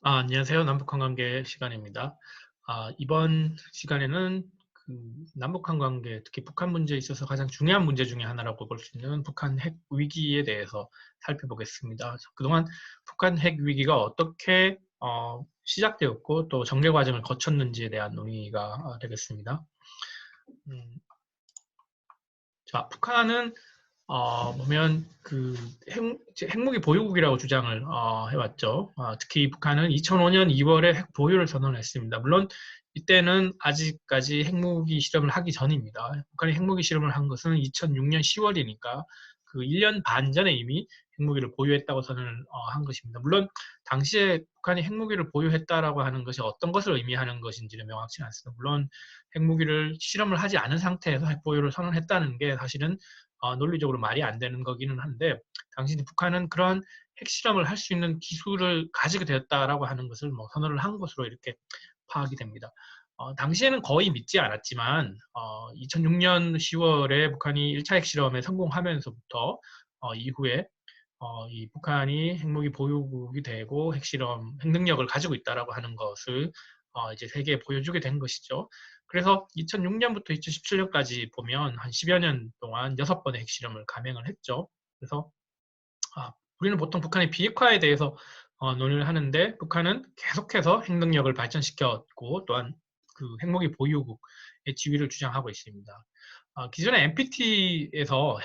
안녕하세요. 남북한 관계 시간입니다. 이번 시간에는 남북한 관계, 특히 북한 문제에 있어서 가장 중요한 문제 중에 하나라고 볼 수 있는 북한 핵 위기에 대해서 살펴보겠습니다. 그동안 북한 핵 위기가 어떻게 시작되었고 또 전개 과정을 거쳤는지에 대한 논의가 되겠습니다. 자, 북한은 보면 핵무기 보유국이라고 주장을 해왔죠. 특히 북한은 2005년 2월에 핵 보유를 선언했습니다. 물론 이때는 아직까지 핵무기 실험을 하기 전입니다. 북한이 핵무기 실험을 한 것은 2006년 10월이니까 그 1년 반 전에 이미 핵무기를 보유했다고 선언을 한 것입니다. 물론 당시에 북한이 핵무기를 보유했다라고 하는 것이 어떤 것을 의미하는 것인지는 명확치 않습니다. 물론 핵무기를 실험을 하지 않은 상태에서 핵보유를 선언했다는 게 사실은 논리적으로 말이 안 되는 거기는 한데, 당시 북한은 그런 핵실험을 할 수 있는 기술을 가지게 되었다라고 하는 것을 선언을 한 것으로 이렇게 파악이 됩니다. 당시에는 거의 믿지 않았지만 2006년 10월에 북한이 1차 핵실험에 성공하면서부터 이후에 이 북한이 핵무기 보유국이 되고 핵실험, 핵능력을 가지고 있다라고 하는 것을 이제 세계에 보여주게 된 것이죠. 그래서 2006년부터 2017년까지 보면 한 10여 년 동안 6번의 핵실험을 감행을 했죠. 그래서 우리는 보통 북한의 비핵화에 대해서 논의를 하는데, 북한은 계속해서 핵능력을 발전시켰고 또한 그 핵무기 보유국의 지위를 주장하고 있습니다. 기존의 NPT에서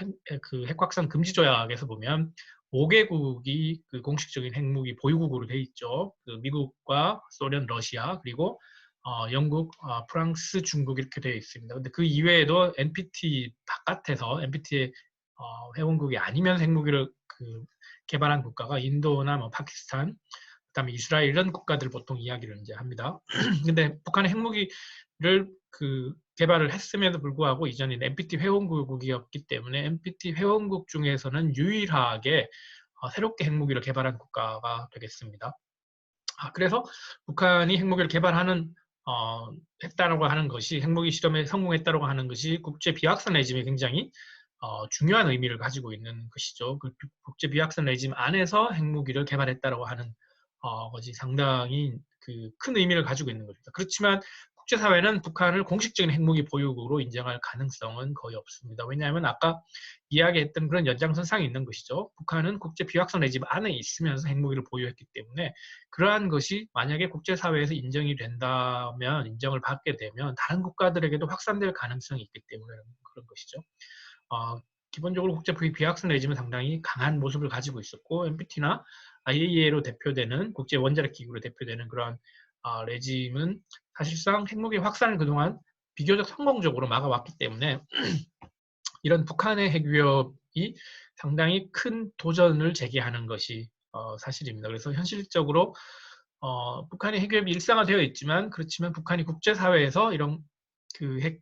핵확산 금지 조약에서 보면 5개국이 그 공식적인 핵무기 보유국으로 돼 있죠. 그 미국과 소련, 러시아, 그리고 영국, 프랑스, 중국 이렇게 되어 있습니다. 근데 그 이외에도 NPT 바깥에서 NPT의 회원국이 아니면 핵무기를 개발한 국가가 인도나 파키스탄, 그다음에 이스라엘 이런 국가들 보통 이야기를 이제 합니다. 근데 북한의 핵무기를 개발을 했음에도 불구하고 이전에 NPT 회원국이었기 때문에 NPT 회원국 중에서는 유일하게 새롭게 핵무기를 개발한 국가가 되겠습니다. 그래서 북한이 핵무기를 했다라고 하는 것이, 핵무기 실험에 성공했다라고 하는 것이 국제 비확산 레짐에 굉장히 중요한 의미를 가지고 있는 것이죠. 그 국제 비확산 레짐 안에서 핵무기를 개발했다라고 하는 것이 상당히 큰 의미를 가지고 있는 것입니다. 그렇지만 국제사회는 북한을 공식적인 핵무기 보유국으로 인정할 가능성은 거의 없습니다. 왜냐하면 아까 이야기했던 그런 연장선상에 있는 것이죠. 북한은 국제 비확산 레짐 안에 있으면서 핵무기를 보유했기 때문에 그러한 것이 만약에 국제사회에서 인정이 된다면, 인정을 받게 되면 다른 국가들에게도 확산될 가능성이 있기 때문에 그런 것이죠. 기본적으로 국제 비확산 레짐은 상당히 강한 모습을 가지고 있었고, NPT나 IAEA로 대표되는 국제 원자력 기구로 대표되는 그런 레짐은 사실상 핵무기 확산을 그동안 비교적 성공적으로 막아왔기 때문에 이런 북한의 핵 위협이 상당히 큰 도전을 제기하는 것이 사실입니다. 그래서 현실적으로 북한의 핵 위협이 일상화되어 있지만, 그렇지만 북한이 국제사회에서 이런 핵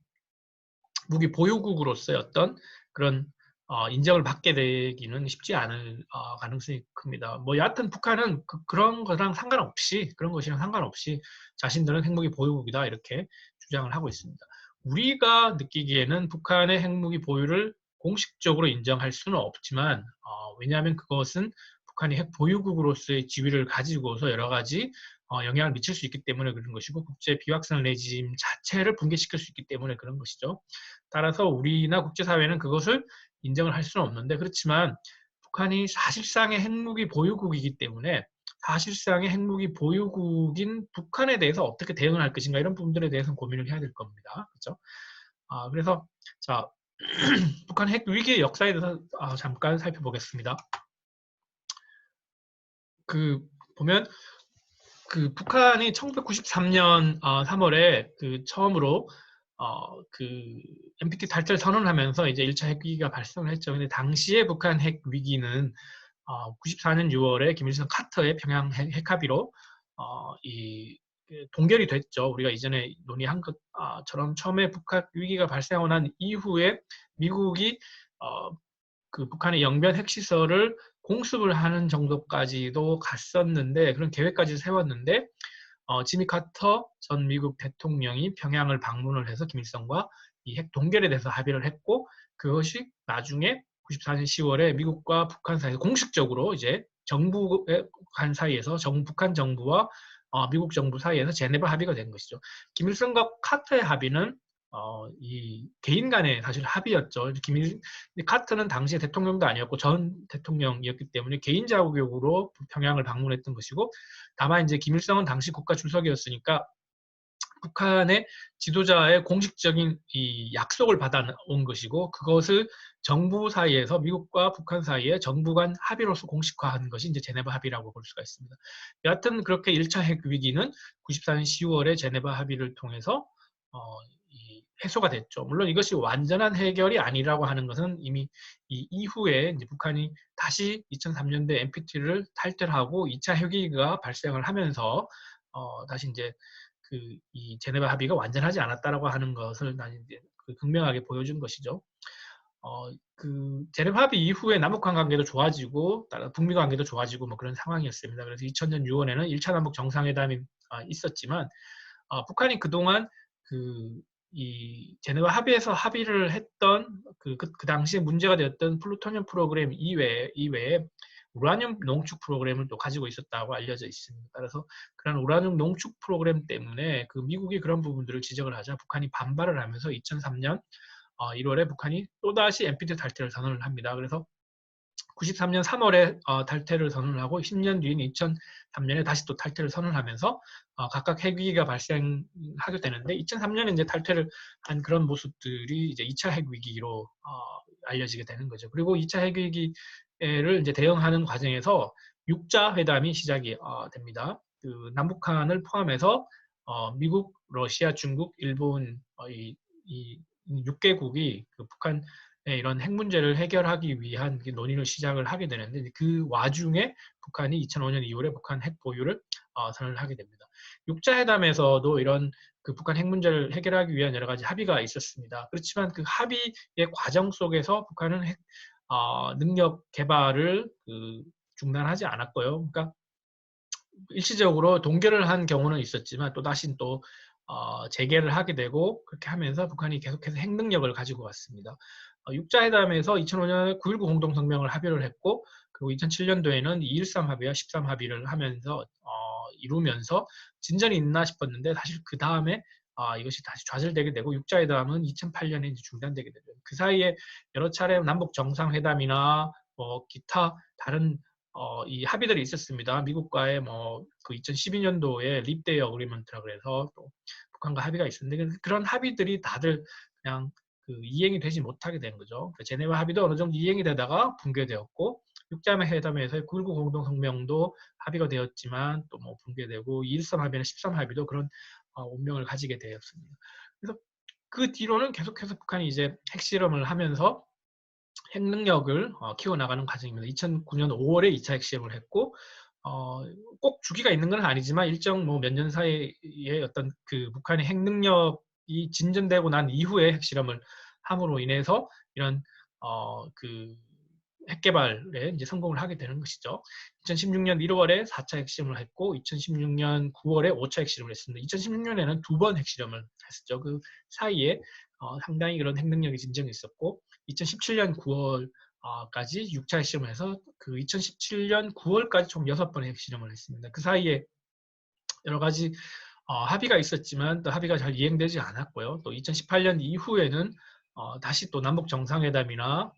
무기 보유국으로서의 어떤 그런 인정을 받게 되기는 쉽지 않을 가능성이 큽니다. 여하튼 북한은 그런 거랑 상관없이, 그런 것이랑 상관없이 자신들은 핵무기 보유국이다 이렇게 주장을 하고 있습니다. 우리가 느끼기에는 북한의 핵무기 보유를 공식적으로 인정할 수는 없지만, 왜냐하면 그것은 북한이 핵 보유국으로서의 지위를 가지고서 여러 가지 영향을 미칠 수 있기 때문에 그런 것이고, 국제 비확산 레짐 자체를 붕괴시킬 수 있기 때문에 그런 것이죠. 따라서 우리나 국제사회는 그것을 인정을 할 수는 없는데, 그렇지만 북한이 사실상의 핵무기 보유국이기 때문에 사실상의 핵무기 보유국인 북한에 대해서 어떻게 대응을 할 것인가, 이런 부분들에 대해서는 고민을 해야 될 겁니다. 그렇죠? 그래서 자, 북한 핵 위기의 역사에 대해서 잠깐 살펴보겠습니다. 보면 북한이 1993년 3월에 처음으로 NPT 탈퇴를 선언하면서 이제 1차 핵위기가 발생을 했죠. 근데 당시에 북한 핵위기는 94년 6월에 김일성 카터의 평양 핵합의로 동결이 됐죠. 우리가 이전에 논의한 것처럼 처음에 북한 위기가 발생하고 난 이후에 미국이 북한의 영변 핵시설을 공습을 하는 정도까지도 갔었는데, 그런 계획까지 세웠는데 지미 카터 전 미국 대통령이 평양을 방문을 해서 김일성과 이 핵 동결에 대해서 합의를 했고, 그것이 나중에 94년 10월에 미국과 북한 사이에서 공식적으로 이제 정부의 북한 사이에서 북한 정부와 미국 정부 사이에서 제네바 합의가 된 것이죠. 김일성과 카터의 합의는 이 개인 간의 사실 합의였죠. 카터는 당시에 대통령도 아니었고 전 대통령이었기 때문에 개인 자격으로 평양을 방문했던 것이고, 다만 이제 김일성은 당시 국가 주석이었으니까 북한의 지도자의 공식적인 이 약속을 받아온 것이고, 그것을 정부 사이에서 미국과 북한 사이에 정부 간 합의로서 공식화한 것이 이제 제네바 합의라고 볼 수가 있습니다. 여하튼 그렇게 1차 핵 위기는 94년 10월에 제네바 합의를 통해서 해소가 됐죠. 물론 이것이 완전한 해결이 아니라고 하는 것은 이미 이 이후에 이제 북한이 다시 2003년도에 NPT를 탈퇴를 하고 2차 핵위기가 발생을 하면서 다시 이제 이 제네바 합의가 완전하지 않았다라고 하는 것을 이제 극명하게 보여준 것이죠. 제네바 합의 이후에 남북한 관계도 좋아지고 따라 북미 관계도 좋아지고 뭐 그런 상황이었습니다. 그래서 2000년 6월에는 1차 남북 정상회담이 있었지만 북한이 그동안 이 제네바 합의에서 합의를 했던 그 당시에 문제가 되었던 플루토늄 프로그램 이외에 우라늄 농축 프로그램을 또 가지고 있었다고 알려져 있습니다. 그래서 그런 우라늄 농축 프로그램 때문에 미국이 그런 부분들을 지적을 하자 북한이 반발을 하면서 2003년 1월에 북한이 또다시 NPT 탈퇴를 선언을 합니다. 그래서 93년 3월에 탈퇴를 선언을 하고 10년 뒤인 2003년에 다시 또 탈퇴를 선언하면서 각각 핵위기가 발생하게 되는데, 2003년에 이제 탈퇴를 한 그런 모습들이 이제 2차 핵위기로 알려지게 되는 거죠. 그리고 2차 핵위기를 이제 대응하는 과정에서 6자 회담이 시작이 됩니다. 남북한을 포함해서 미국, 러시아, 중국, 일본 이 6개국이 북한 이런 핵 문제를 해결하기 위한 논의를 시작을 하게 되는데, 그 와중에 북한이 2005년 2월에 북한 핵 보유를 선언을 하게 됩니다. 6자 회담에서도 이런 북한 핵 문제를 해결하기 위한 여러 가지 합의가 있었습니다. 그렇지만 그 합의의 과정 속에서 북한은 핵 능력 개발을 중단하지 않았고요. 그러니까 일시적으로 동결을 한 경우는 있었지만 또 다시 또 재개를 하게 되고, 그렇게 하면서 북한이 계속해서 핵 능력을 가지고 왔습니다. 6자 회담에서 2005년에 9.19 공동성명을 합의를 했고, 그리고 2007년도에는 2.13 합의와 13 합의를 하면서 이루면서 진전이 있나 싶었는데, 사실 그 다음에 이것이 다시 좌절되게 되고 6자 회담은 2008년에 이제 중단되게 되죠. 그 사이에 여러 차례 남북 정상회담이나 기타 다른 이 합의들이 있었습니다. 미국과의 그 2012년도에 립데이 어그리먼트라 그래서 또 북한과 합의가 있었는데, 그런 합의들이 다들 그냥 이행이 되지 못하게 된 거죠. 제네바 합의도 어느 정도 이행이 되다가 붕괴되었고, 6자 회담에서의 9.19 공동성명도 합의가 되었지만 또 붕괴되고, 2.13 합의나 13 합의도 그런 운명을 가지게 되었습니다. 그래서 그 뒤로는 계속해서 북한이 이제 핵실험을 하면서 핵 능력을 키워나가는 과정입니다. 2009년 5월에 2차 핵실험을 했고, 꼭 주기가 있는 건 아니지만 일정 몇 년 사이에 어떤 북한의 핵 능력이 진전되고 난 이후에 핵실험을 함으로 인해서 이런 핵 개발에 이제 성공을 하게 되는 것이죠. 2016년 1월에 4차 핵실험을 했고, 2016년 9월에 5차 핵실험을 했습니다. 2016년에는 2번 핵실험을 했었죠. 그 사이에 상당히 그런 핵 능력이 진전이 있었고, 2017년 9월까지 6차 핵실험을 해서 2017년 9월까지 총 6번의 핵실험을 했습니다. 그 사이에 여러 가지 합의가 있었지만 또 합의가 잘 이행되지 않았고요. 또 2018년 이후에는 다시 또 남북 정상회담이나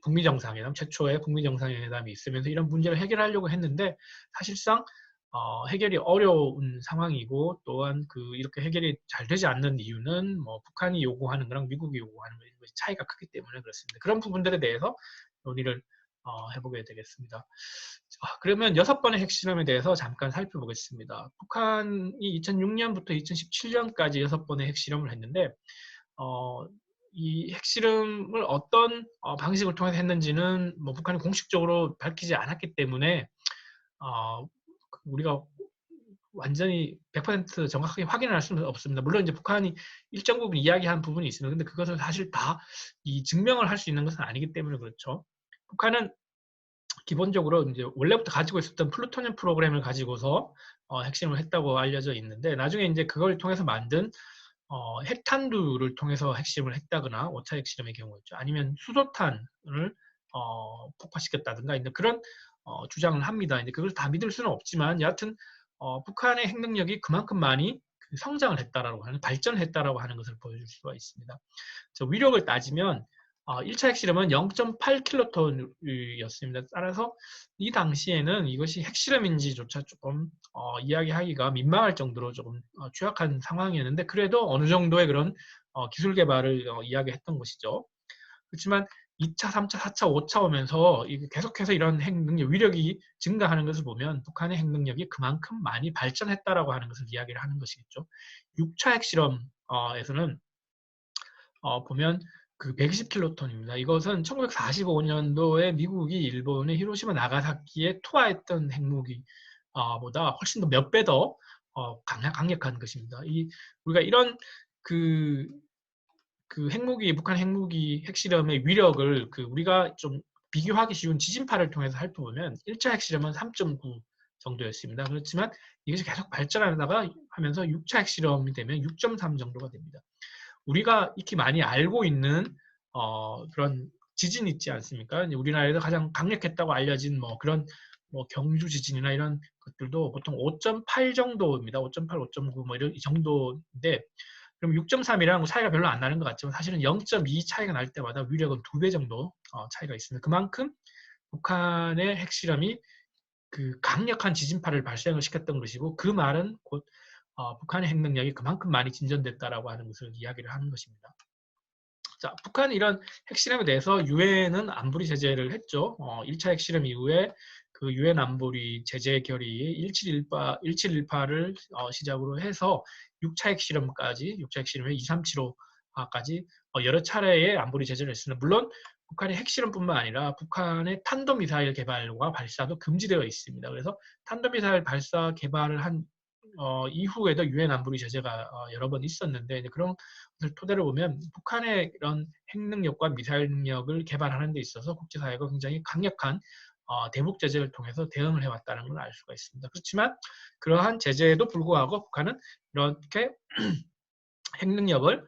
북미 정상회담, 최초의 북미 정상회담이 있으면서 이런 문제를 해결하려고 했는데, 사실상 해결이 어려운 상황이고, 또한 이렇게 해결이 잘 되지 않는 이유는 북한이 요구하는 거랑 미국이 요구하는 거 차이가 크기 때문에 그렇습니다. 그런 부분들에 대해서 논의를 해보게 되겠습니다. 그러면 6번의 핵실험에 대해서 잠깐 살펴보겠습니다. 북한이 2006년부터 2017년까지 6번의 핵실험을 했는데, 이 핵실험을 어떤 방식을 통해서 했는지는 북한이 공식적으로 밝히지 않았기 때문에 우리가 완전히 100% 정확하게 확인할 수는 없습니다. 물론 이제 북한이 일정 부분 이야기한 부분이 있습니다. 근데 그것을 사실 다 증명을 할 수 있는 것은 아니기 때문에 그렇죠. 북한은 기본적으로 이제 원래부터 가지고 있었던 플루토늄 프로그램을 가지고서 핵실험을 했다고 알려져 있는데, 나중에 이제 그걸 통해서 만든 핵탄두를 통해서 핵실험을 했다거나 5차 핵실험의 경우였죠. 아니면 수소탄을 폭파시켰다든가 그런 주장을 합니다. 이제 그걸 다 믿을 수는 없지만 여하튼 북한의 핵 능력이 그만큼 많이 성장을 했다라고 하는 발전했다라고 하는 것을 보여줄 수가 있습니다. 위력을 따지면 1차 핵실험은 0.8킬로톤이었습니다. 따라서 이 당시에는 이것이 핵실험인지조차 조금 이야기하기가 민망할 정도로 조금 취약한 상황이었는데 그래도 어느 정도의 그런 기술 개발을 이야기했던 것이죠. 그렇지만 2차, 3차, 4차, 5차 오면서 계속해서 이런 핵 능력, 위력이 증가하는 것을 보면 북한의 핵 능력이 그만큼 많이 발전했다라고 하는 것을 이야기를 하는 것이겠죠. 6차 핵실험에서는 보면 그 120킬로톤입니다. 이것은 1945년도에 미국이 일본의 히로시마 나가사키에 투하했던 핵무기 보다 훨씬 더 몇 배 더 강력한 것입니다. 우리가 이런 그 핵무기, 북한 핵무기 핵실험의 위력을 우리가 좀 비교하기 쉬운 지진파를 통해서 살펴보면 1차 핵실험은 3.9 정도였습니다. 그렇지만 이것이 계속 발전하다가 하면서 6차 핵실험이 되면 6.3 정도가 됩니다. 우리가 익히 많이 알고 있는 그런 지진 있지 않습니까? 우리나라에서 가장 강력했다고 알려진 그런 경주 지진이나 이런 것들도 보통 5.8 정도입니다. 5.8, 5.9 이런 이 정도인데 그럼 6.3이랑 차이가 별로 안 나는 것 같지만 사실은 0.2 차이가 날 때마다 위력은 2배 정도 차이가 있습니다. 그만큼 북한의 핵실험이 강력한 지진파를 발생을 시켰던 것이고 그 말은 곧 북한의 핵 능력이 그만큼 많이 진전됐다라고 하는 것을 이야기를 하는 것입니다. 자, 북한이 이런 핵실험에 대해서 유엔은 안보리 제재를 했죠. 1차 핵실험 이후에 그 유엔 안보리 제재 결의 1718을 시작으로 해서 6차 핵실험까지, 6차 핵실험의 2375까지 여러 차례의 안보리 제재를 했습니다. 물론 북한의 핵실험뿐만 아니라 북한의 탄도미사일 개발과 발사도 금지되어 있습니다. 그래서 탄도미사일 발사 개발을 한 이후에도 유엔 안보리 제재가 여러 번 있었는데 그런 것을 토대로 보면 북한의 이런 핵 능력과 미사일 능력을 개발하는 데 있어서 국제사회가 굉장히 강력한 대북 제재를 통해서 대응을 해왔다는 걸 알 수가 있습니다. 그렇지만 그러한 제재에도 불구하고 북한은 이렇게 핵 능력을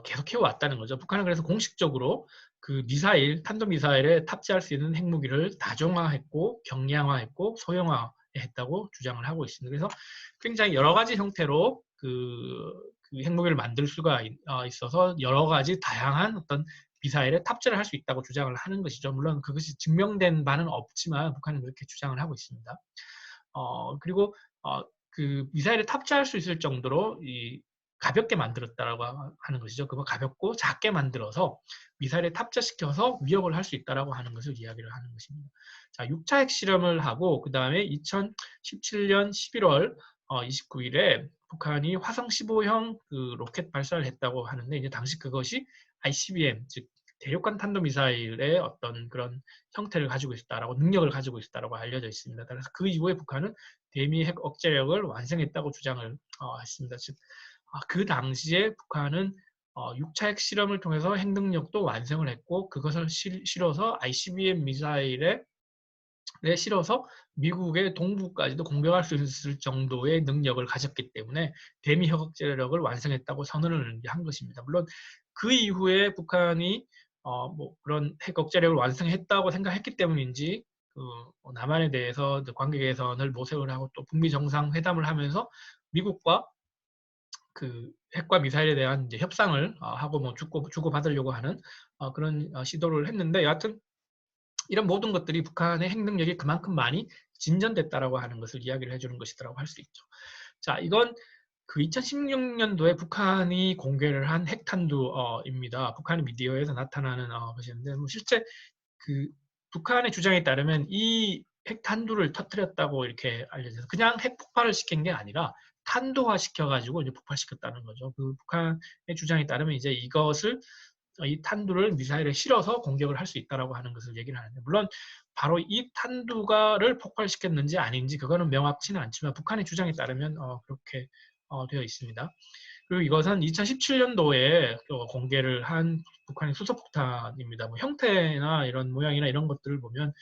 계속해 왔다는 거죠. 북한은 그래서 공식적으로 탄도미사일에 탑재할 수 있는 핵무기를 다종화했고 경량화했고 소형화했다고 주장을 하고 있습니다. 그래서 굉장히 여러 가지 형태로 핵무기를 만들 수가 있어서 여러 가지 다양한 어떤 미사일에 탑재를 할 수 있다고 주장을 하는 것이죠. 물론 그것이 증명된 바는 없지만 북한은 그렇게 주장을 하고 있습니다. 그리고 미사일에 탑재할 수 있을 정도로 가볍게 만들었다라고 하는 것이죠. 그거 가볍고 작게 만들어서 미사일에 탑재시켜서 위협을 할 수 있다라고 하는 것을 이야기를 하는 것입니다. 자, 6차 핵실험을 하고 그 다음에 2017년 11월 29일에 북한이 화성 15형 로켓 발사를 했다고 하는데 이제 당시 그것이 ICBM 즉 대륙간 탄도미사일의 어떤 그런 형태를 가지고 있었다라고 능력을 가지고 있었다라고 알려져 있습니다. 그래서 그 이후에 북한은 대미 핵 억제력을 완성했다고 주장을 했습니다. 즉 그 당시에 북한은 6차 핵실험을 통해서 핵 능력도 완성을 했고 그것을 실어서 ICBM 미사일에 실어서 미국의 동부까지도 공격할 수 있을 정도의 능력을 가졌기 때문에 대미 핵 억제력을 완성했다고 선언을 한 것입니다. 물론 그 이후에 북한이 그런 핵 억제력을 완성했다고 생각했기 때문인지 남한에 대해서 관계 개선을 모색을 하고 또 북미 정상회담을 하면서 미국과 핵과 미사일에 대한 이제 협상을 하고 주고 받으려고 하는 그런 시도를 했는데 여하튼 이런 모든 것들이 북한의 핵 능력이 그만큼 많이 진전됐다라고 하는 것을 이야기를 해주는 것이라고 할 수 있죠. 자, 이건 2016년도에 북한이 공개를 한 핵탄두입니다. 북한의 미디어에서 나타나는 것이었는데 실제 북한의 주장에 따르면 이 핵탄두를 터뜨렸다고 이렇게 알려져서 그냥 핵폭발을 시킨 게 아니라 탄도화 시켜가지고 이제 폭발시켰다는 거죠. 북한의 주장에 따르면 이제 이 탄두를 미사일에 실어서 공격을 할 수 있다라고 하는 것을 얘기를 하는데 물론 바로 이 탄두를 폭발시켰는지 아닌지 그거는 명확치는 않지만 북한의 주장에 따르면 그렇게 되어 있습니다. 그리고 이것은 2017년도에 공개를 한 북한의 수소폭탄입니다. 형태나 이런 모양이나 이런 것들을 보면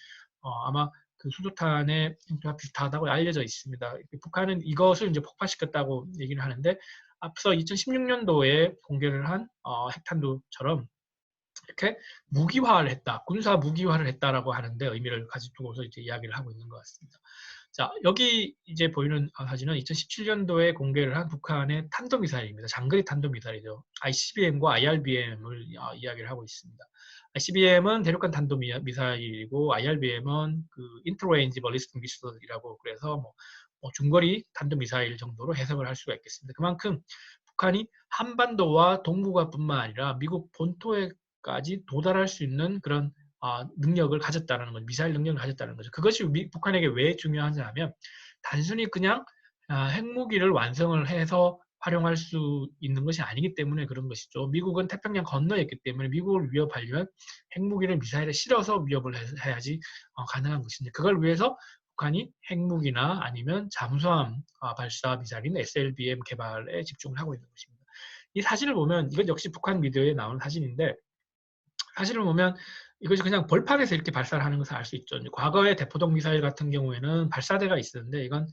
아마 수소탄의 형태와 비슷하다고 알려져 있습니다. 북한은 이것을 이제 폭발시켰다고 얘기를 하는데 앞서 2016년도에 공개를 한 핵탄두처럼 이렇게 무기화를 했다, 군사 무기화를 했다라고 하는데 의미를 가지고서 이제 이야기를 하고 있는 것 같습니다. 자, 여기 이제 보이는 사진은 2017년도에 공개를 한 북한의 탄도미사일입니다. 장거리 탄도미사일이죠. ICBM과 IRBM을 이야기를 하고 있습니다. ICBM은 대륙간 탄도미사일이고 IRBM은 그 인터레인지 벌리스틱 미사일이라고 그래서 뭐 중거리 탄도미사일 정도로 해석을 할 수가 있겠습니다. 그만큼 북한이 한반도와 동북아뿐만 아니라 미국 본토에까지 도달할 수 있는 그런 능력을 가졌다는 거죠. 미사일 능력을 가졌다는 거죠. 그것이 북한에게 왜 중요하냐 하면 단순히 그냥 핵무기를 완성을 해서 활용할 수 있는 것이 아니기 때문에 그런 것이죠. 미국은 태평양 건너에 있기 때문에 미국을 위협하려면 핵무기를 미사일에 실어서 위협을 해야지 가능한 것인데 그걸 위해서 북한이 핵무기나 아니면 잠수함 발사 미사일인 SLBM 개발에 집중을 하고 있는 것입니다. 이 사진을 보면 이건 역시 북한 미디어에 나오는 사진인데 사진을 보면 이것이 그냥 벌판에서 이렇게 발사를 하는 것을 알 수 있죠. 과거의 대포동 미사일 같은 경우에는 발사대가 있었는데 이건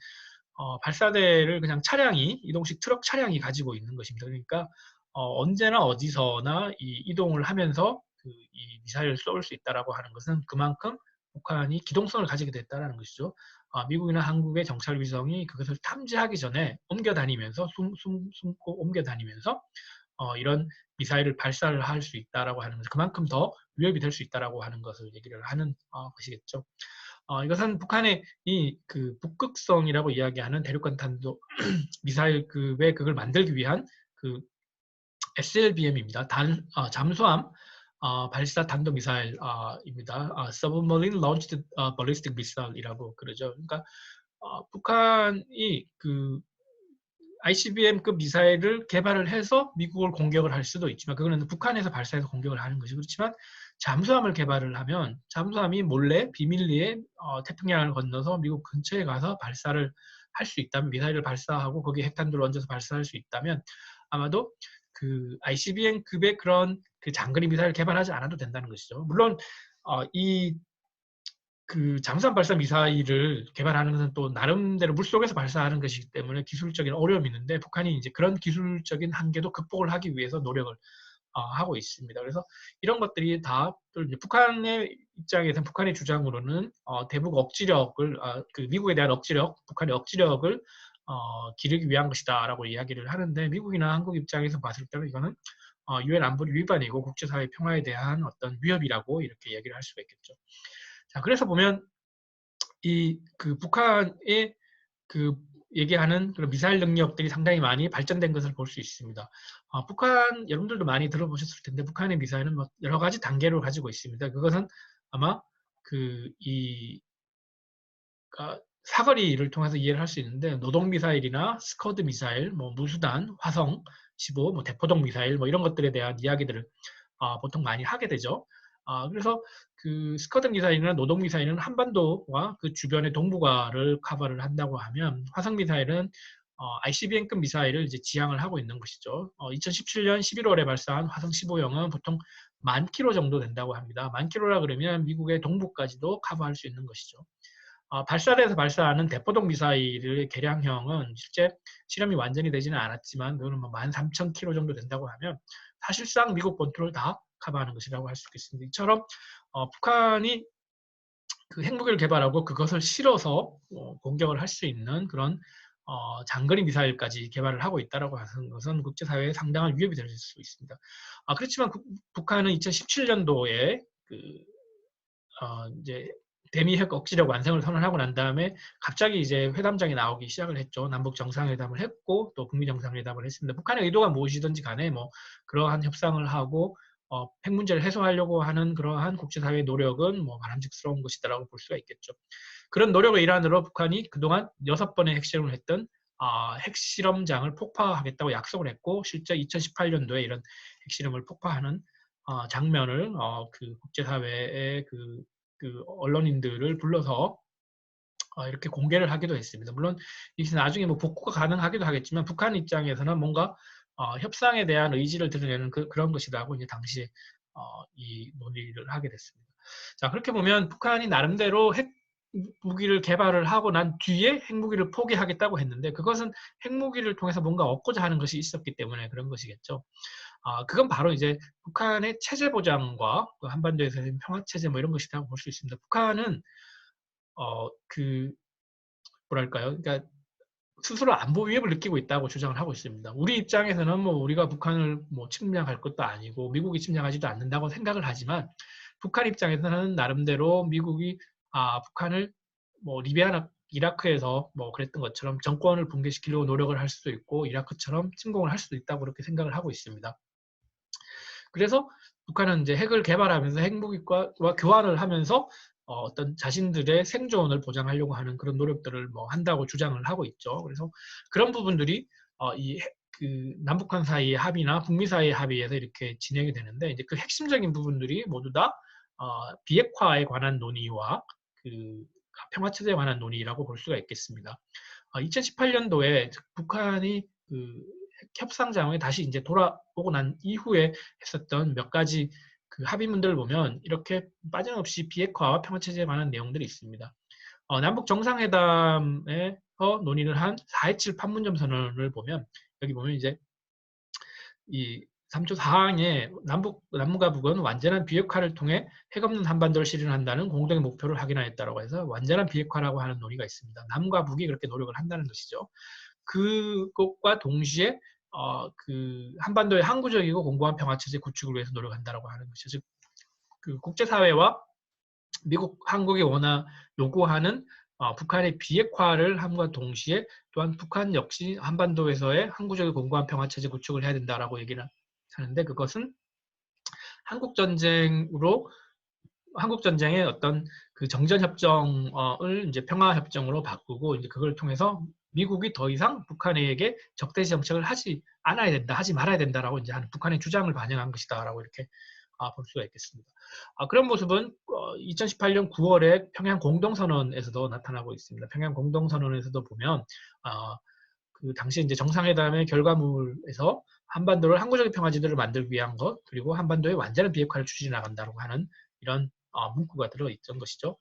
발사대를 그냥 차량이 이동식 트럭 차량이 가지고 있는 것입니다. 그러니까 언제나 어디서나 이동을 하면서 이 미사일을 쏠 수 있다라고 하는 것은 그만큼 북한이 기동성을 가지게 됐다는 것이죠. 미국이나 한국의 정찰 위성이 그것을 탐지하기 전에 옮겨 다니면서 숨고 옮겨 다니면서 이런 미사일을 발사를 할 수 있다라고 하는 것은 그만큼 더 위협이 될 수 있다라고 하는 것을 얘기를 하는 것이겠죠. 이것은 북한의 그 북극성이라고 이야기하는 대륙간 탄도 미사일급의 그걸 만들기 위한 그 SLBM입니다. 잠수함 발사 탄도 미사일입니다. Submarine Launched Ballistic Missile이라고 그러죠. 그러니까 북한이 그 ICBM급 미사일을 개발을 해서 미국을 공격을 할 수도 있지만 그거는 북한에서 발사해서 공격을 하는 것이 그렇지만 잠수함을 개발을 하면 잠수함이 몰래 비밀리에 태평양을 건너서 미국 근처에 가서 발사를 할 수 있다면 미사일을 발사하고 거기에 핵탄두를 얹어서 발사할 수 있다면 아마도 그 ICBM급의 그런 그 장거리 미사일을 개발하지 않아도 된다는 것이죠. 물론 이 그 잠수함 발사 미사일을 개발하는 것은 또 나름대로 물속에서 발사하는 것이기 때문에 기술적인 어려움이 있는데 북한이 이제 그런 기술적인 한계도 극복을 하기 위해서 노력을 하고 있습니다. 그래서 이런 것들이 다 북한의 입장에서는 북한의 주장으로는 대북 억지력을 그 미국에 대한 억지력, 북한의 억지력을 기르기 위한 것이다라고 이야기를 하는데 미국이나 한국 입장에서 봤을 때는 이거는 유엔 안보리 위반이고 국제사회 평화에 대한 어떤 위협이라고 이렇게 얘기를 할 수가 있겠죠. 자, 그래서 보면 그 북한의 그 얘기하는 그런 미사일 능력들이 상당히 많이 발전된 것을 볼 수 있습니다. 북한 여러분들도 많이 들어보셨을 텐데 북한의 미사일은 뭐 여러 가지 단계를 가지고 있습니다. 그것은 아마 사거리를 통해서 이해를 할 수 있는데 노동 미사일이나 스커드 미사일, 뭐 무수단, 화성 15, 뭐 대포동 미사일 뭐 이런 것들에 대한 이야기들을 보통 많이 하게 되죠. 그래서 그 스커드 미사일이나 노동 미사일은 한반도와 그 주변의 동북아를 커버를 한다고 하면 화성 미사일은 ICBM급 미사일을 이제 지향을 하고 있는 것이죠. 2017년 11월에 발사한 화성 15형은 보통 10,000km 정도 된다고 합니다. 10,000km라 그러면 미국의 동부까지도 커버할 수 있는 것이죠. 발사대에서 발사하는 대포동 미사일의 개량형은 실제 실험이 완전히 되지는 않았지만 그거는 뭐 13,000km 정도 된다고 하면 사실상 미국 본토를 다 커버하는 것이라고 할 수 있겠습니다. 이처럼 북한이 그 핵무기를 개발하고 그것을 실어서 공격을 할 수 있는 그런 장거리 미사일까지 개발을 하고 있다라고 하는 것은 국제사회에 상당한 위협이 될 수 있습니다. 그렇지만 북한은 2017년도에 이제 대미 핵 억지력 완성을 선언하고 난 다음에 갑자기 이제 회담장에 나오기 시작을 했죠. 남북 정상회담을 했고 또 북미 정상회담을 했습니다. 북한의 의도가 무엇이든지 간에 뭐 그러한 협상을 하고 핵 문제를 해소하려고 하는 그러한 국제사회의 노력은 뭐 바람직스러운 것이다라고 볼 수가 있겠죠. 그런 노력의 일환으로 북한이 그동안 6번의 핵실험을 했던 핵실험장을 폭파하겠다고 약속을 했고 실제 2018년도에 이런 핵실험을 폭파하는 장면을 그 국제사회의 그 언론인들을 불러서 이렇게 공개를 하기도 했습니다. 물론 이게 나중에 뭐 복구가 가능하기도 하겠지만 북한 입장에서는 뭔가 협상에 대한 의지를 드러내는 그런 것이라고 이제 당시에 이 논의를 하게 됐습니다. 자, 그렇게 보면 북한이 나름대로 핵무기를 개발을 하고 난 뒤에 핵무기를 포기하겠다고 했는데 그것은 핵무기를 통해서 뭔가 얻고자 하는 것이 있었기 때문에 그런 것이겠죠. 그건 바로 이제 북한의 체제 보장과 그 한반도에서의 평화 체제 뭐 이런 것이라고 볼 수 있습니다. 북한은 그 뭐랄까요? 그러니까 스스로 안보 위협을 느끼고 있다고 주장을 하고 있습니다. 우리 입장에서는 뭐 우리가 북한을 뭐 침략할 것도 아니고 미국이 침략하지도 않는다고 생각을 하지만 북한 입장에서는 나름대로 미국이 북한을 뭐 리비아나 이라크에서 뭐 그랬던 것처럼 정권을 붕괴시키려고 노력을 할 수도 있고 이라크처럼 침공을 할 수도 있다고 그렇게 생각을 하고 있습니다. 그래서 북한은 이제 핵을 개발하면서 핵무기와 교환을 하면서 어떤 자신들의 생존을 보장하려고 하는 그런 노력들을 뭐 한다고 주장을 하고 있죠. 그래서 그런 부분들이 그 남북한 사이의 합의나 북미 사이의 합의에서 이렇게 진행이 되는데 이제 그 핵심적인 부분들이 모두 다 비핵화에 관한 논의와 그 평화 체제에 관한 논의라고 볼 수가 있겠습니다. 2018년도에 북한이 그 협상장에 다시 이제 돌아오고 난 이후에 했었던 몇 가지 그 합의문들을 보면 이렇게 빠짐없이 비핵화와 평화체제에 관한 내용들이 있습니다. 남북 정상회담에서 논의를 한 4.27 판문점 선언을 보면 여기 보면 이제 이 3조 4항에 남과 북은 완전한 비핵화를 통해 핵 없는 한반도를 실현한다는 공동의 목표를 확인하였다고 해서 완전한 비핵화라고 하는 논의가 있습니다. 남과 북이 그렇게 노력을 한다는 것이죠. 그것과 동시에 그 한반도의 항구적이고 공고한 평화체제 구축을 위해서 노력한다라고 하는 것이죠. 즉, 그 국제사회와 미국, 한국이 요구하는 북한의 비핵화를 함과 동시에 또한 북한 역시 한반도에서의 항구적이고 공고한 평화체제 구축을 해야 된다라고 얘기를 하는데 그것은 한국전쟁의 어떤 그 정전협정을 이제 평화협정으로 바꾸고 이제 그걸 통해서 미국이 더 이상 북한에게 적대시 정책을 하지 않아야 된다, 하지 말아야 된다라고 이제 하는 북한의 주장을 반영한 것이다라고 이렇게 볼 수가 있겠습니다. 그런 모습은 2018년 9월에 평양 공동선언에서도 나타나고 있습니다. 평양 공동선언에서도 보면 그 당시 이제 정상회담의 결과물에서 한반도를 항구적인 평화지대를 만들기 위한 것 그리고 한반도의 완전한 비핵화를 추진해 나간다고 하는 이런 문구가 들어있던 것이죠.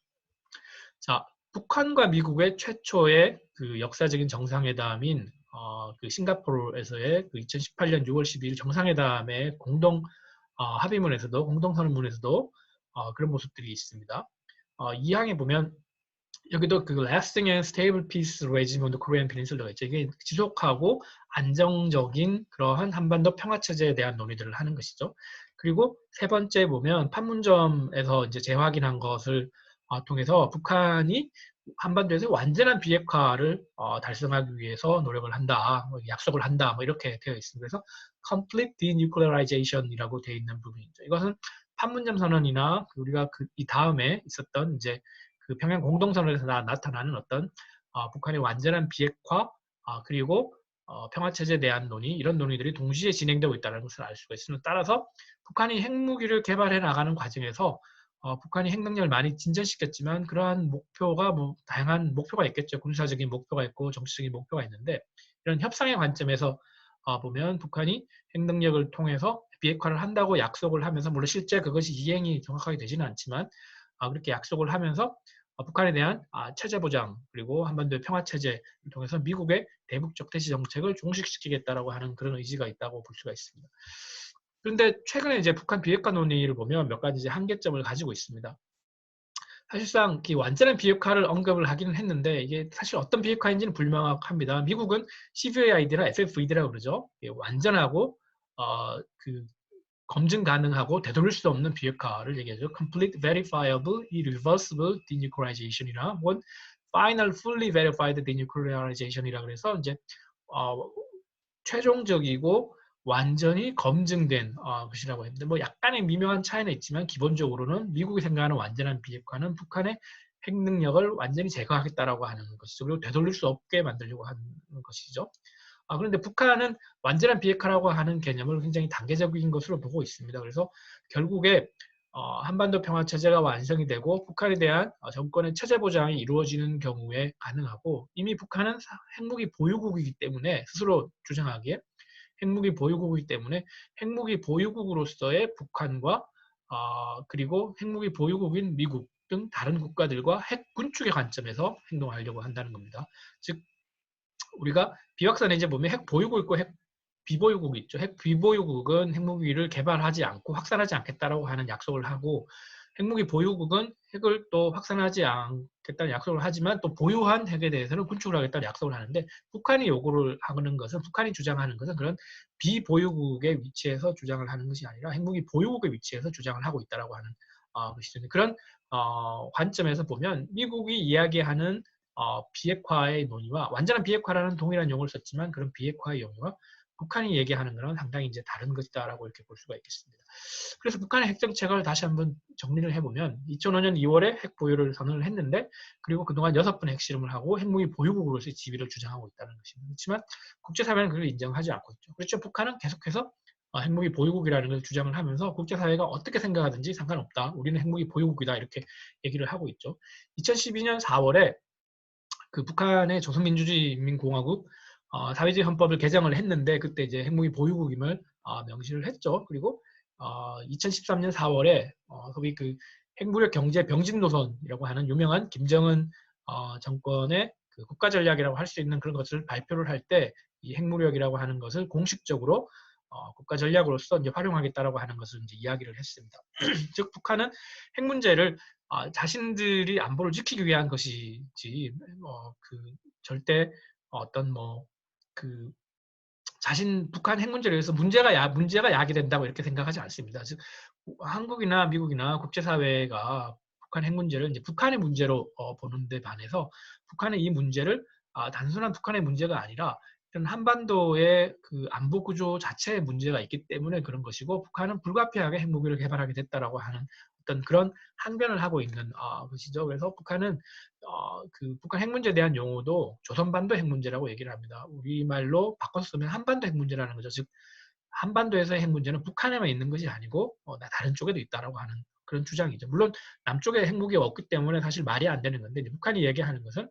자, 북한과 미국의 최초의 그 역사적인 정상회담인 그 싱가포르에서의 그 2018년 6월 12일 정상회담의 공동 합의문에서도 공동선언문에서도 그런 모습들이 있습니다. 이 항에 보면 여기도 그 lasting and stable peace regime on the Korean Peninsula가 있죠. 이게 지속하고 안정적인 그러한 한반도 평화 체제에 대한 논의들을 하는 것이죠. 그리고 세 번째 보면 판문점에서 이제 재확인한 것을 통해서 북한이 한반도에서 완전한 비핵화를 달성하기 위해서 노력을 한다, 약속을 한다, 뭐 이렇게 되어 있습니다. 그래서 complete denuclearization이라고 되어 있는 부분이죠. 이것은 판문점 선언이나 우리가 이 다음에 있었던 이제 그 평양 공동선언에서 나타나는 어떤 북한의 완전한 비핵화 그리고 평화 체제에 대한 논의 이런 논의들이 동시에 진행되고 있다는 것을 알 수가 있습니다. 따라서 북한이 핵무기를 개발해 나가는 과정에서 북한이 핵 능력을 많이 진전시켰지만 그러한 목표가 뭐 다양한 목표가 있겠죠. 군사적인 목표가 있고 정치적인 목표가 있는데 이런 협상의 관점에서 보면 북한이 핵 능력을 통해서 비핵화를 한다고 약속을 하면서 물론 실제 그것이 이행이 정확하게 되지는 않지만 그렇게 약속을 하면서 북한에 대한 체제 보장 그리고 한반도의 평화 체제를 통해서 미국의 대북적 대시 정책을 종식시키겠다라고 하는 그런 의지가 있다고 볼 수가 있습니다. 그런데 최근에 이제 북한 비핵화 논의를 보면 몇 가지 이제 한계점을 가지고 있습니다. 사실상 완전한 비핵화를 언급을 하기는 했는데 이게 사실 어떤 비핵화인지는 불명확합니다. 미국은 CVID나 FFED라고 그러죠. 완전하고 그 검증 가능하고 되돌릴 수 없는 비핵화를 얘기하죠. Complete Verifiable Irreversible Denuclearization이나 혹은 Final Fully Verified Denuclearization이라 그래서 이제 최종적이고 완전히 검증된 것이라고 했는데 뭐 약간의 미묘한 차이는 있지만 기본적으로는 미국이 생각하는 완전한 비핵화는 북한의 핵 능력을 완전히 제거하겠다라고 하는 것이죠. 그리고 되돌릴 수 없게 만들려고 하는 것이죠. 그런데 북한은 완전한 비핵화라고 하는 개념을 굉장히 단계적인 것으로 보고 있습니다. 그래서 결국에 한반도 평화체제가 완성이 되고 북한에 대한 정권의 체제 보장이 이루어지는 경우에 가능하고 이미 북한은 핵무기 보유국이기 때문에 스스로 주장하기에 핵무기 보유국이기 때문에 핵무기 보유국으로서의 북한과 그리고 핵무기 보유국인 미국 등 다른 국가들과 핵 군축의 관점에서 행동하려고 한다는 겁니다. 즉 우리가 비확산 해제 보면 핵 보유국 있고 핵 비보유국이 있죠. 핵 비보유국은 핵무기를 개발하지 않고 확산하지 않겠다라고 하는 약속을 하고, 핵무기 보유국은 핵을 또 확산하지 않겠다는 약속을 하지만 또 보유한 핵에 대해서는 군축을 하겠다는 약속을 하는데, 북한이 요구를 하는 것은, 북한이 주장하는 것은 그런 비보유국의 위치에서 주장을 하는 것이 아니라 핵무기 보유국의 위치에서 주장을 하고 있다라고 하는 것이죠. 그런 관점에서 보면 미국이 이야기하는 비핵화의 논의와, 완전한 비핵화라는 동일한 용어를 썼지만 그런 비핵화의 용어와 북한이 얘기하는 거랑 상당히 이제 다른 것이다라고 이렇게 볼 수가 있겠습니다. 그래서 북한의 핵 정책을 다시 한번 정리를 해보면 2005년 2월에 핵 보유를 선언을 했는데, 그리고 그동안 6번 핵실험을 하고 핵무기 보유국으로서의 지위를 주장하고 있다는 것입니다. 그렇지만 국제사회는 그걸 인정하지 않고 있죠. 그렇죠. 북한은 계속해서 핵무기 보유국이라는 걸 주장을 하면서 국제사회가 어떻게 생각하든지 상관없다, 우리는 핵무기 보유국이다, 이렇게 얘기를 하고 있죠. 2012년 4월에 그 북한의 조선민주주의인민공화국 사회주의 헌법을 개정을 했는데, 그때 이제 핵무기 보유국임을 명시를 했죠. 그리고 2013년 4월에 소위 그 핵무력 경제 병진 노선이라고 하는 유명한 김정은 정권의 그 국가 전략이라고 할 수 있는 그런 것을 발표를 할 때, 이 핵무력이라고 하는 것을 공식적으로 국가 전략으로서 이제 활용하겠다라고 하는 것을 이제 이야기를 했습니다. 즉 북한은 핵 문제를 자신들이 안보를 지키기 위한 것이지, 그 절대 어떤 그 북한 핵 문제를 위해서 문제가 야기된다고 이렇게 생각하지 않습니다. 즉 한국이나 미국이나 국제사회가 북한 핵 문제를 이제 북한의 문제로 보는 데 반해서, 북한의 이 문제를 단순한 북한의 문제가 아니라 이런 한반도의 그 안보 구조 자체의 문제가 있기 때문에 그런 것이고, 북한은 불가피하게 핵무기를 개발하게 됐다라고 하는 어떤 그런 항변을 하고 있는 것이죠. 그래서 북한은 그 북한 핵 문제에 대한 용어도 조선반도 핵 문제라고 얘기를 합니다. 우리말로 바꿔서 쓰면 한반도 핵 문제라는 거죠. 즉 한반도에서의 핵 문제는 북한에만 있는 것이 아니고 다른 쪽에도 있다라고 하는 그런 주장이죠. 물론 남쪽에 핵무기가 없기 때문에 사실 말이 안 되는 건데, 북한이 얘기하는 것은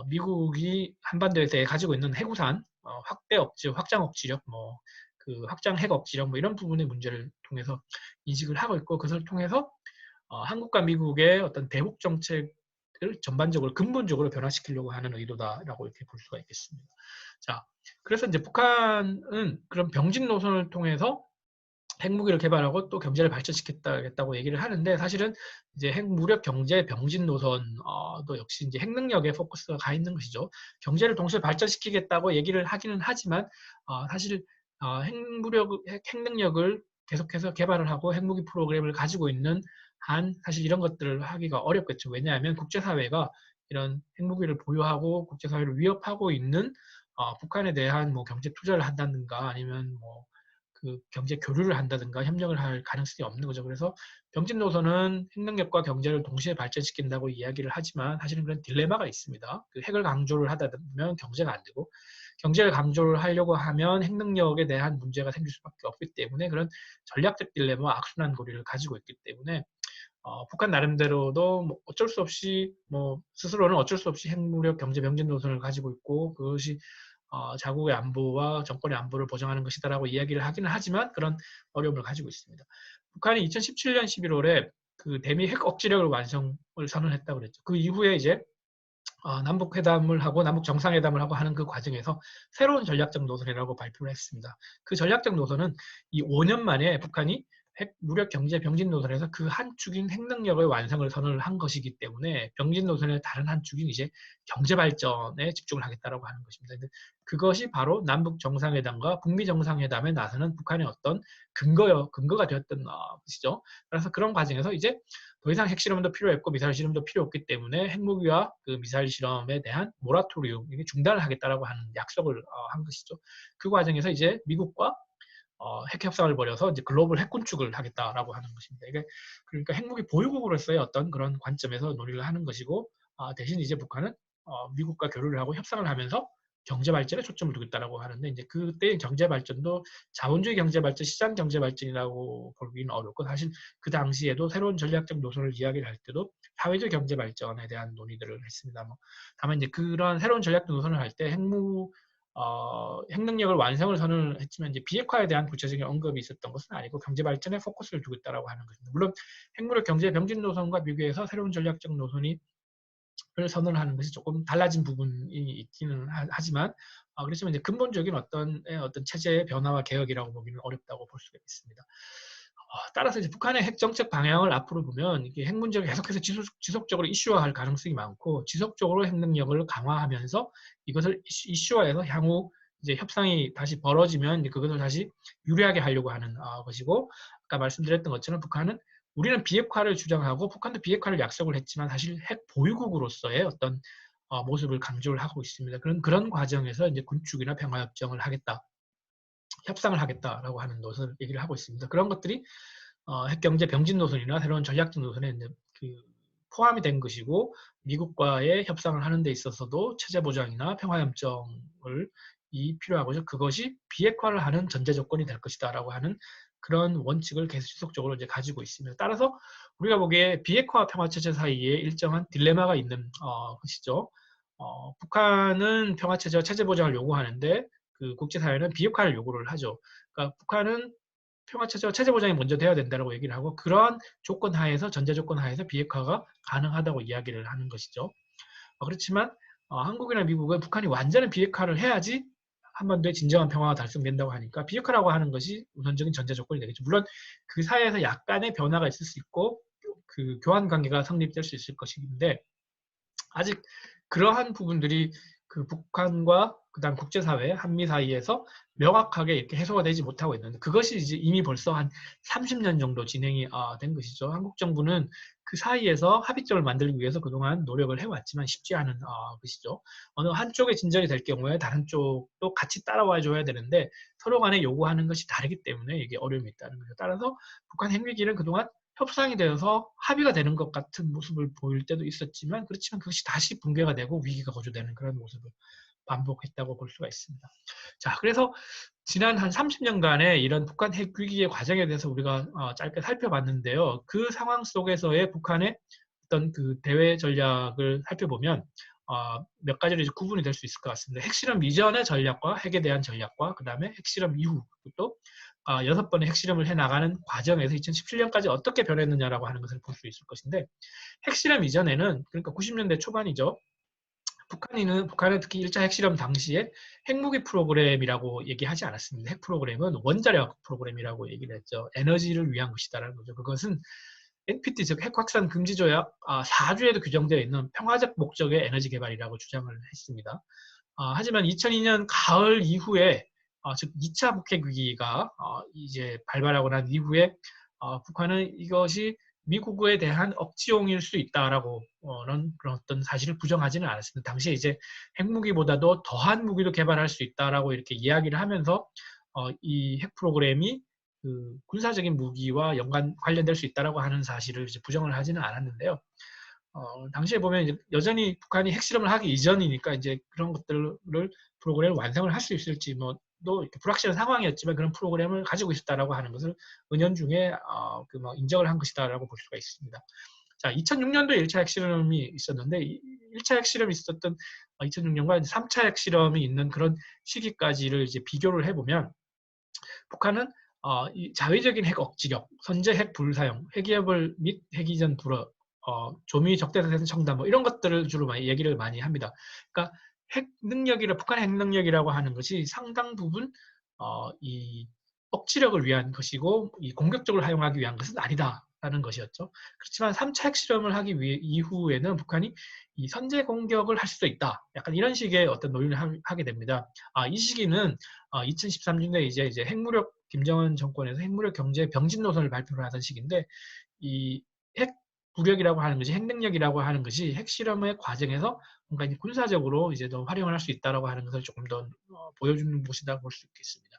미국이 한반도에서 가지고 있는 해구산 확대 억지, 확장 억지력, 그 확장 핵 억지력 이런 부분의 문제를 통해서 인식을 하고 있고, 그것을 통해서 한국과 미국의 어떤 대북 정책을 전반적으로 근본적으로 변화시키려고 하는 의도다라고 이렇게 볼 수가 있겠습니다. 자, 그래서 이제 북한은 그런 병진 노선을 통해서 핵무기를 개발하고 또 경제를 발전시켰다고 얘기를 하는데, 사실은 이제 핵무력 경제 병진 노선도 역시 이제 핵 능력에 포커스가 가 있는 것이죠. 경제를 동시에 발전시키겠다고 얘기를 하기는 하지만 사실 핵 능력을 계속해서 개발을 하고 핵무기 프로그램을 가지고 있는 한 사실 이런 것들을 하기가 어렵겠죠. 왜냐하면 국제사회가 이런 핵무기를 보유하고 국제사회를 위협하고 있는 북한에 대한 경제 투자를 한다든가 아니면 그 경제 교류를 한다든가 협력을 할 가능성이 없는 거죠. 그래서 병진 노선은 핵 능력과 경제를 동시에 발전시킨다고 이야기를 하지만 사실은 그런 딜레마가 있습니다. 그 핵을 강조를 하다 보면 경제가 안 되고, 경제를 강조를 하려고 하면 핵 능력에 대한 문제가 생길 수밖에 없기 때문에, 그런 전략적 딜레마와 악순환 고리를 가지고 있기 때문에 북한 나름대로도 어쩔 수 없이 스스로는 어쩔 수 없이 핵무력 경제 병진 노선을 가지고 있고, 그것이 자국의 안보와 정권의 안보를 보장하는 것이다라고 이야기를 하기는 하지만 그런 어려움을 가지고 있습니다. 북한이 2017년 11월에 그 대미 핵 억지력을 완성을 선언했다고 그랬죠. 그 이후에 이제 남북 회담을 하고 남북 정상회담을 하고 하는 그 과정에서 새로운 전략적 노선이라고 발표를 했습니다. 그 전략적 노선은 이 5년 만에 북한이 핵 무력 경제 병진 노선에서 그 한 축인 핵 능력의 완성을 선언을 한 것이기 때문에, 병진 노선의 다른 한 축인 이제 경제 발전에 집중을 하겠다라고 하는 것입니다. 그것이 바로 남북 정상회담과 북미 정상회담에 나서는 북한의 어떤 근거가 되었던 것이죠. 그래서 그런 과정에서 이제 더 이상 핵실험도 필요했고 미사일 실험도 필요 없기 때문에 핵무기와 그 미사일 실험에 대한 모라토리움, 중단을 하겠다라고 하는 약속을 한 것이죠. 그 과정에서 이제 미국과 핵 협상을 벌여서 이제 글로벌 핵 군축을 하겠다라고 하는 것입니다. 이게 그러니까 핵무기 보유국으로서의 어떤 그런 관점에서 논의를 하는 것이고, 대신 이제 북한은 미국과 교류를 하고 협상을 하면서 경제 발전에 초점을 두겠다라고 하는데, 이제 그때의 경제 발전도 자본주의 경제 발전, 시장 경제 발전이라고 보기는 어렵고, 사실 그 당시에도 새로운 전략적 노선을 이야기를 할 때도 사회적 경제 발전에 대한 논의들을 했습니다. 다만 이제 그런 새로운 전략적 노선을 할 때 핵 능력을 완성을 선언을 했지만 이제 비핵화에 대한 구체적인 언급이 있었던 것은 아니고 경제 발전에 포커스를 두고 있다라고 하는 것입니다. 물론 핵무력 경제 병진 노선과 비교해서 새로운 전략적 노선이 선언하는 것이 조금 달라진 부분이 있기는 하지만 그렇지만 이제 근본적인 어떤 체제의 변화와 개혁이라고 보기는 어렵다고 볼 수가 있습니다. 따라서 이제 북한의 핵 정책 방향을 앞으로 보면 이게 핵 문제를 계속해서 지속적으로 이슈화할 가능성이 많고 지속적으로 핵 능력을 강화하면서 이것을 이슈화해서 향후 이제 협상이 다시 벌어지면 이제 그것을 다시 유리하게 하려고 하는 것이고 아까 말씀드렸던 것처럼 북한은 우리는 비핵화를 주장하고 북한도 비핵화를 약속을 했지만 사실 핵 보유국으로서의 어떤 모습을 강조를 하고 있습니다. 그런 과정에서 이제 군축이나 평화협정을 하겠다. 협상을 하겠다라고 하는 것을 얘기를 하고 있습니다. 그런 것들이 핵경제 병진 노선이나 새로운 전략적 노선에 포함이 된 것이고 미국과의 협상을 하는 데 있어서도 체제 보장이나 평화협정을 필요하고 그것이 비핵화를 하는 전제 조건이 될 것이다라고 하는 그런 원칙을 계속 지속적으로 이제 가지고 있습니다. 따라서 우리가 보기에 비핵화와 평화체제 사이에 일정한 딜레마가 있는 것이죠. 북한은 평화체제와 체제 보장을 요구하는데 그 국제사회는 비핵화를 요구를 하죠. 그러니까 북한은 평화체제와 체제 보장이 먼저 돼야 된다고 얘기를 하고 그러한 조건 하에서 전제 조건 하에서 비핵화가 가능하다고 이야기를 하는 것이죠. 그렇지만 한국이나 미국은 북한이 완전히 비핵화를 해야지 한반도의 진정한 평화가 달성된다고 하니까 비핵화라고 하는 것이 우선적인 전제 조건이 되겠죠. 물론 그 사이에서 약간의 변화가 있을 수 있고 그 교환 관계가 성립될 수 있을 것인데 아직 그러한 부분들이 그 북한과 그다음 국제사회, 한미 사이에서 명확하게 이렇게 해소가 되지 못하고 있는데 그것이 이제 이미 벌써 한 30년 정도 진행이 된 것이죠. 한국 정부는 그 사이에서 합의점을 만들기 위해서 그동안 노력을 해왔지만 쉽지 않은 것이죠. 어느 한쪽에 진전이 될 경우에 다른 쪽도 같이 따라와 줘야 되는데 서로 간에 요구하는 것이 다르기 때문에 이게 어려움이 있다는 거죠. 따라서 북한 핵위기는 그동안 협상이 되어서 합의가 되는 것 같은 모습을 보일 때도 있었지만 그렇지만 그것이 다시 붕괴가 되고 위기가 거주되는 그런 모습을 반복했다고 볼 수가 있습니다. 자, 그래서 지난 한 30년간의 이런 북한 핵 위기의 과정에 대해서 우리가 짧게 살펴봤는데요. 그 상황 속에서의 북한의 어떤 그 대외 전략을 살펴보면 몇 가지로 이제 구분이 될 수 있을 것 같습니다. 핵실험 이전의 전략과 핵에 대한 전략과 그 다음에 핵실험 이후 또 6번의 핵실험을 해나가는 과정에서 2017년까지 어떻게 변했느냐라고 하는 것을 볼 수 있을 것인데 핵실험 이전에는 그러니까 90년대 초반이죠. 북한은 특히 1차 핵실험 당시에 핵무기 프로그램이라고 얘기하지 않았습니다. 핵 프로그램은 원자력 프로그램이라고 얘기를 했죠. 에너지를 위한 것이다라는 거죠. 그것은 NPT 즉 핵확산 금지 조약 4주에도 규정되어 있는 평화적 목적의 에너지 개발이라고 주장을 했습니다. 하지만 2002년 가을 이후에 즉 2차 북핵 위기가 이제 발발하고 난 이후에 북한은 이것이 미국에 대한 억지용일 수 있다라고 그런 어떤 사실을 부정하지는 않았습니다. 당시에 이제 핵무기보다도 더한 무기도 개발할 수 있다라고 이렇게 이야기를 하면서 이 핵 프로그램이 그 군사적인 무기와 관련될 수 있다라고 하는 사실을 이제 부정을 하지는 않았는데요. 당시에 보면 이제 여전히 북한이 핵실험을 하기 이전이니까 이제 그런 것들을 프로그램을 완성을 할 수 있을지 또 이렇게 불확실한 상황이었지만 그런 프로그램을 가지고 있었다라고 하는 것을 은연중에 인정을 한 것이다라고 볼 수가 있습니다. 자, 2006년도에 1차 핵실험이 있었는데 1차 핵실험이 있었던 2006년과 3차 핵실험이 있는 그런 시기까지를 이제 비교를 해보면 북한은 이 자위적인 핵 억지력, 선제 핵 불사용, 핵위협을 및 핵이전 불허, 조미 적대사선 청단 이런 것들을 주로 많이 얘기를 많이 합니다. 그러니까 북한의 핵 능력이라고 하는 것이 상당 부분 이 억지력을 위한 것이고 이 공격적으로 사용하기 위한 것은 아니다라는 것이었죠. 그렇지만 3차 핵실험을 하기 위해 이후에는 북한이 이 선제 공격을 할 수도 있다. 약간 이런 식의 어떤 논의를 하게 됩니다. 이 시기는 2013년에 이제 핵무력 김정은 정권에서 핵무력 경제 병진 노선을 발표를 하던 시기인데 이 핵 무력이라고 하는 것이 핵 능력이라고 하는 것이 핵실험의 과정에서 뭔가 군사적으로 이제 더 활용을 할 수 있다라고 하는 것을 조금 더 보여주는 것이다 볼 수 있겠습니다.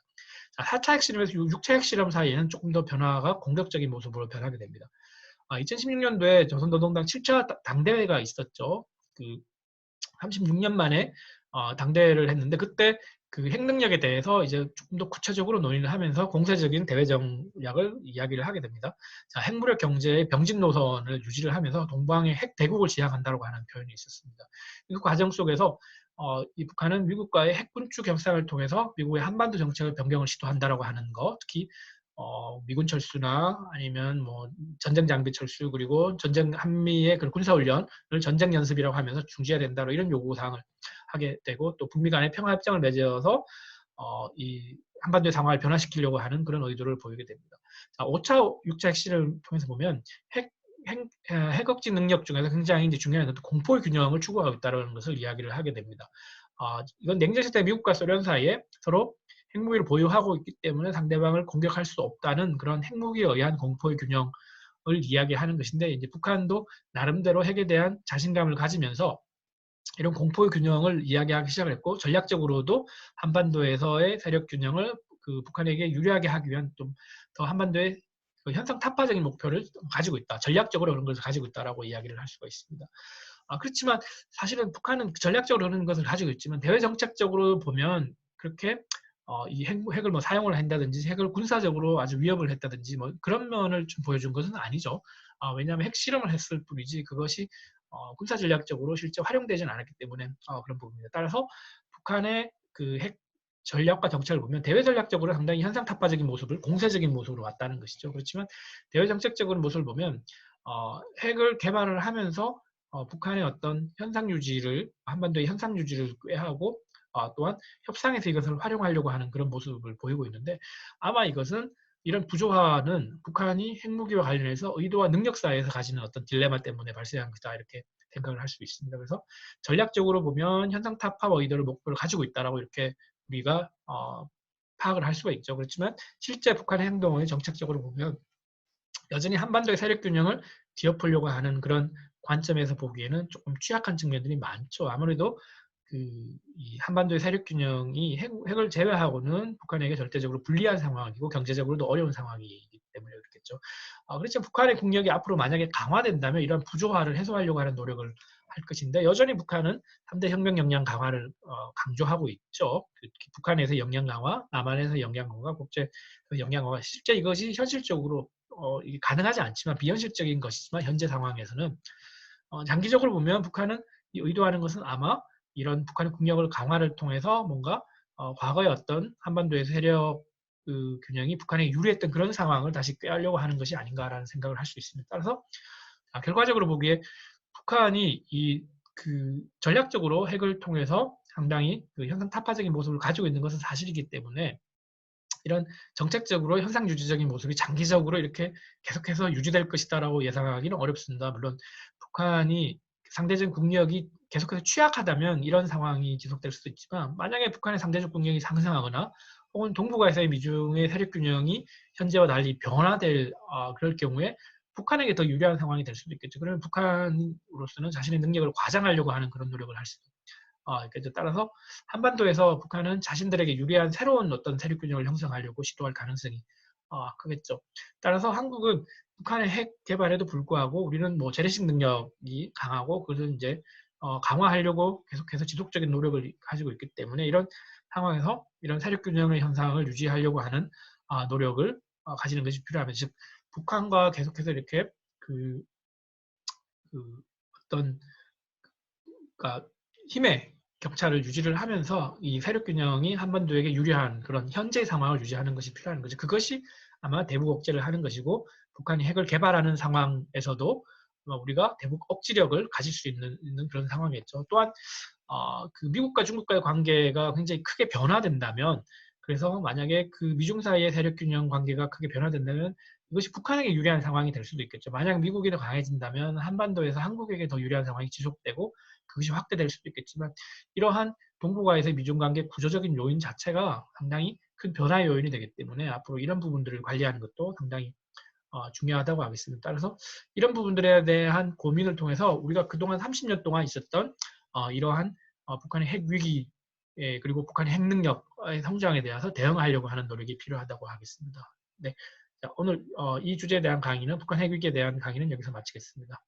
자, 4차 핵실험에서 6차 핵실험 사이에는 조금 더 변화가 공격적인 모습으로 변하게 됩니다. 2016년도에 조선노동당 7차 당대회가 있었죠. 그 36년 만에 당대회를 했는데 그때 그 핵능력에 대해서 이제 조금 더 구체적으로 논의를 하면서 공세적인 대외 전략을 이야기를 하게 됩니다. 자, 핵무력 경제의 병진 노선을 유지를 하면서 동방의 핵 대국을 지향한다고 하는 표현이 있었습니다. 이 과정 속에서 이 북한은 미국과의 핵 군축 협상을 통해서 미국의 한반도 정책을 변경을 시도한다라고 하는 거, 특히 미군 철수나 아니면 뭐 전쟁 장비 철수 그리고 전쟁 한미의 그 군사 훈련을 전쟁 연습이라고 하면서 중지해야 된다 이런 요구 사항을 하게 되고 또 북미 간의 평화 협정을 맺어서 이 한반도의 상황을 변화시키려고 하는 그런 의도를 보이게 됩니다. 자, 5차 6차 핵실을 통해서 보면 핵억지 능력 중에서 굉장히 이제 중요한 공포의 균형을 추구하고 있다는 것을 이야기를 하게 됩니다. 이건 냉전 시대 미국과 소련 사이에 서로 핵무기를 보유하고 있기 때문에 상대방을 공격할 수 없다는 그런 핵무기에 의한 공포의 균형을 이야기하는 것인데 이제 북한도 나름대로 핵에 대한 자신감을 가지면서 이런 공포의 균형을 이야기하기 시작을 했고 전략적으로도 한반도에서의 세력 균형을 그 북한에게 유리하게 하기 위한 좀 더 한반도의 그 현상 타파적인 목표를 가지고 있다. 전략적으로 그런 것을 가지고 있다라고 이야기를 할 수가 있습니다. 그렇지만 사실은 북한은 전략적으로 그런 것을 가지고 있지만 대외 정책적으로 보면 그렇게 이 핵을 뭐 사용을 한다든지 핵을 군사적으로 아주 위협을 했다든지 뭐 그런 면을 좀 보여준 것은 아니죠. 왜냐하면 핵 실험을 했을 뿐이지 그것이 군사 전략적으로 실제 활용되지는 않았기 때문에 그런 부분입니다. 따라서 북한의 그 핵 전략과 정책을 보면 대외 전략적으로 상당히 현상 타파적인 모습을 공세적인 모습으로 왔다는 것이죠. 그렇지만 대외 정책적인 모습을 보면 핵을 개발을 하면서 북한의 어떤 현상 유지를 한반도의 현상 유지를 꾀하고 또한 협상에서 이것을 활용하려고 하는 그런 모습을 보이고 있는데 아마 이것은 이런 부조화는 북한이 핵무기와 관련해서 의도와 능력 사이에서 가지는 어떤 딜레마 때문에 발생한 것이다 이렇게 생각을 할 수 있습니다. 그래서 전략적으로 보면 현상 타파와 의도를 목표를 가지고 있다라고 이렇게 우리가 파악을 할 수가 있죠. 그렇지만 실제 북한의 행동을 정책적으로 보면 여전히 한반도의 세력 균형을 뒤엎으려고 하는 그런 관점에서 보기에는 조금 취약한 측면들이 많죠. 아무래도 이 한반도의 세력 균형이 핵을 제외하고는 북한에게 절대적으로 불리한 상황이고 경제적으로도 어려운 상황이기 때문에 그렇겠죠. 그렇지만 북한의 국력이 앞으로 만약에 강화된다면 이런 부조화를 해소하려고 하는 노력을 할 것인데 여전히 북한은 3대 혁명 역량 강화를 강조하고 있죠. 북한에서 역량 강화, 남한에서 역량 강화, 국제 역량 강화. 실제 이것이 현실적으로 이게 가능하지 않지만 비현실적인 것이지만 현재 상황에서는 장기적으로 보면 북한은 의도하는 것은 아마 이런 북한의 국력을 강화를 통해서 뭔가 과거의 어떤 한반도의 세력 그 균형이 북한에 유리했던 그런 상황을 다시 꾀하려고 하는 것이 아닌가라는 생각을 할 수 있습니다. 따라서 결과적으로 보기에 북한이 그 전략적으로 핵을 통해서 상당히 그 현상 타파적인 모습을 가지고 있는 것은 사실이기 때문에 이런 정책적으로 현상 유지적인 모습이 장기적으로 이렇게 계속해서 유지될 것이다라고 예상하기는 어렵습니다. 물론 북한이 상대적 국력이 계속해서 취약하다면 이런 상황이 지속될 수도 있지만 만약에 북한의 상대적 국력이 상승하거나 혹은 동북아에서의 미중의 세력 균형이 현재와 달리 변화될 그럴 경우에 북한에게 더 유리한 상황이 될 수도 있겠죠. 그러면 북한으로서는 자신의 능력을 과장하려고 하는 그런 노력을 할 수도 있겠죠. 따라서 한반도에서 북한은 자신들에게 유리한 새로운 어떤 세력 균형을 형성하려고 시도할 가능성이 크겠죠. 따라서 한국은 북한의 핵 개발에도 불구하고 우리는 뭐 재래식 능력이 강하고 그것을 이제 강화하려고 계속해서 지속적인 노력을 가지고 있기 때문에 이런 상황에서 이런 세력 균형의 현상을 유지하려고 하는 노력을 가지는 것이 필요하면 즉 북한과 계속해서 이렇게 그 어떤 그러니까 힘의 격차를 유지를 하면서 이 세력 균형이 한반도에게 유리한 그런 현재 상황을 유지하는 것이 필요한 거죠. 그것이 아마 대북 억제를 하는 것이고 북한이 핵을 개발하는 상황에서도 우리가 대북 억지력을 가질 수 있는 그런 상황이겠죠. 또한 그 미국과 중국과의 관계가 굉장히 크게 변화된다면 그래서 만약에 그 미중 사이의 세력 균형 관계가 크게 변화된다면 이것이 북한에게 유리한 상황이 될 수도 있겠죠. 만약 미국이 더 강해진다면 한반도에서 한국에게 더 유리한 상황이 지속되고 그것이 확대될 수도 있겠지만 이러한 동북아에서의 미중 관계 구조적인 요인 자체가 상당히 큰 변화의 요인이 되기 때문에 앞으로 이런 부분들을 관리하는 것도 상당히 중요하다고 하겠습니다. 따라서 이런 부분들에 대한 고민을 통해서 우리가 그동안 30년 동안 있었던 이러한 북한의 핵 위기 그리고 북한의 핵 능력의 성장에 대해서 대응하려고 하는 노력이 필요하다고 하겠습니다. 네, 자, 오늘 이 주제에 대한 강의는 북한 핵 위기에 대한 강의는 여기서 마치겠습니다.